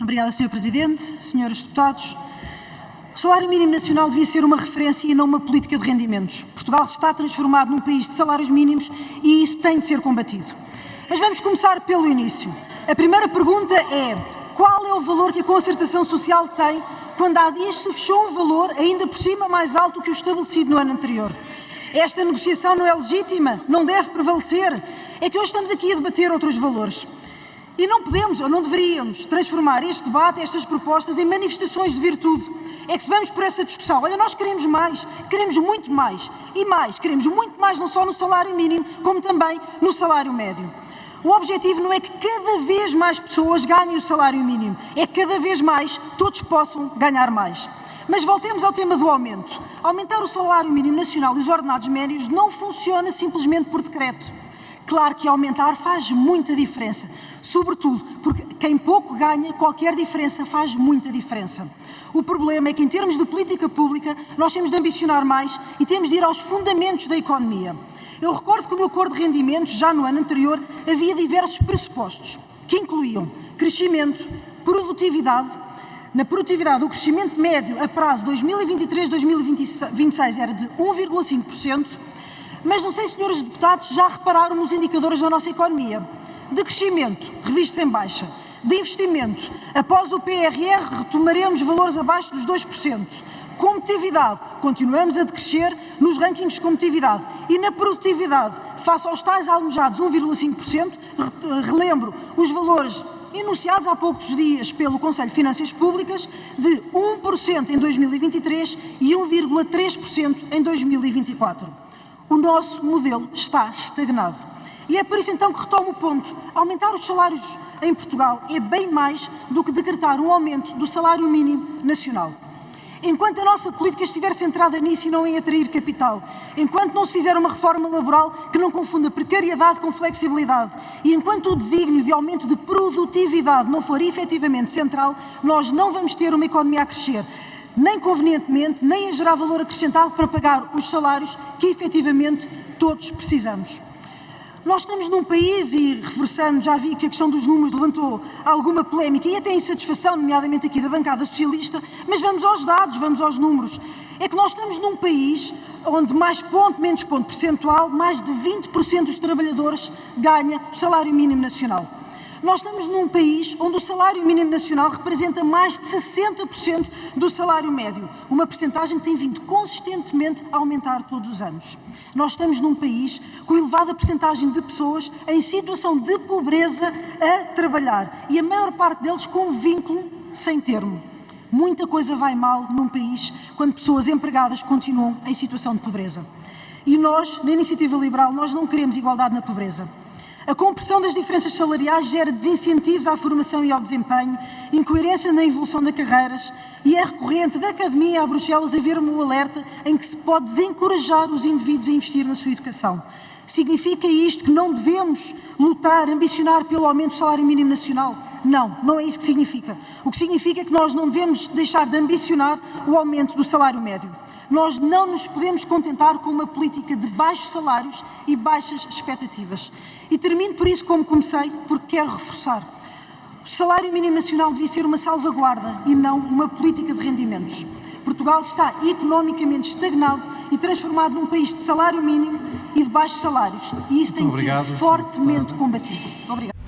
Obrigada, Sr. Presidente. Senhores deputados, o salário mínimo nacional devia ser uma referência e não uma política de rendimentos. Portugal está transformado num país de salários mínimos e isso tem de ser combatido. Mas vamos começar pelo início. A primeira pergunta é: qual é o valor que a concertação social tem quando há dias se fechou um valor, ainda por cima mais alto que o estabelecido no ano anterior? Esta negociação não é legítima? Não deve prevalecer? É que hoje estamos aqui a debater outros valores. E não podemos, ou não deveríamos, transformar este debate, estas propostas, em manifestações de virtude. É que se vamos por essa discussão, olha, nós queremos mais, queremos muito mais, e mais, queremos muito mais não só no salário mínimo, como também no salário médio. O objetivo não é que cada vez mais pessoas ganhem o salário mínimo, é que cada vez mais todos possam ganhar mais. Mas voltemos ao tema do aumento. Aumentar o salário mínimo nacional e os ordenados médios não funciona simplesmente por decreto. Claro que aumentar faz muita diferença, sobretudo porque quem pouco ganha, qualquer diferença faz muita diferença. O problema é que, em termos de política pública, nós temos de ambicionar mais e temos de ir aos fundamentos da economia. Eu recordo que no acordo de rendimentos, já no ano anterior, havia diversos pressupostos que incluíam crescimento, produtividade. Na produtividade, o crescimento médio a prazo 2023-2026 era de 1,5%, mas não sei, senhores deputados, já repararam nos indicadores da nossa economia. De crescimento, revistos em baixa. De investimento, após o PRR, retomaremos valores abaixo dos 2%. Competitividade, continuamos a decrescer nos rankings de competitividade. E na produtividade, face aos tais almejados 1,5%, relembro os valores enunciados há poucos dias pelo Conselho de Finanças Públicas, de 1% em 2023 e 1,3% em 2024. O nosso modelo está estagnado. E é por isso então que retomo o ponto. Aumentar os salários em Portugal é bem mais do que decretar um aumento do salário mínimo nacional. Enquanto a nossa política estiver centrada nisso e não em atrair capital, enquanto não se fizer uma reforma laboral que não confunda precariedade com flexibilidade e enquanto o desígnio de aumento de produtividade não for efetivamente central, nós não vamos ter uma economia a crescer, nem convenientemente, nem a gerar valor acrescentado para pagar os salários que efetivamente todos precisamos. Nós estamos num país, e reforçando, já vi que a questão dos números levantou alguma polémica e até insatisfação, nomeadamente aqui da bancada socialista, mas vamos aos dados, vamos aos números. É que nós estamos num país onde mais ponto, menos ponto percentual, mais de 20% dos trabalhadores ganha o salário mínimo nacional. Nós estamos num país onde o salário mínimo nacional representa mais de 60% do salário médio, uma percentagem que tem vindo consistentemente a aumentar todos os anos. Nós estamos num país com elevada percentagem de pessoas em situação de pobreza a trabalhar e a maior parte deles com vínculo sem termo. Muita coisa vai mal num país quando pessoas empregadas continuam em situação de pobreza. E nós, na Iniciativa Liberal, nós não queremos igualdade na pobreza. A compressão das diferenças salariais gera desincentivos à formação e ao desempenho, incoerência na evolução de carreiras e é recorrente da academia a Bruxelas haver um alerta em que se pode desencorajar os indivíduos a investir na sua educação. Significa isto que não devemos lutar, ambicionar pelo aumento do salário mínimo nacional? Não, não é isso que significa. O que significa é que nós não devemos deixar de ambicionar o aumento do salário médio. Nós não nos podemos contentar com uma política de baixos salários e baixas expectativas. E termino por isso como comecei, porque quero reforçar. O salário mínimo nacional devia ser uma salvaguarda e não uma política de rendimentos. Portugal está economicamente estagnado e transformado num país de salário mínimo e de baixos salários. E isso tem de ser fortemente combatido. Obrigado.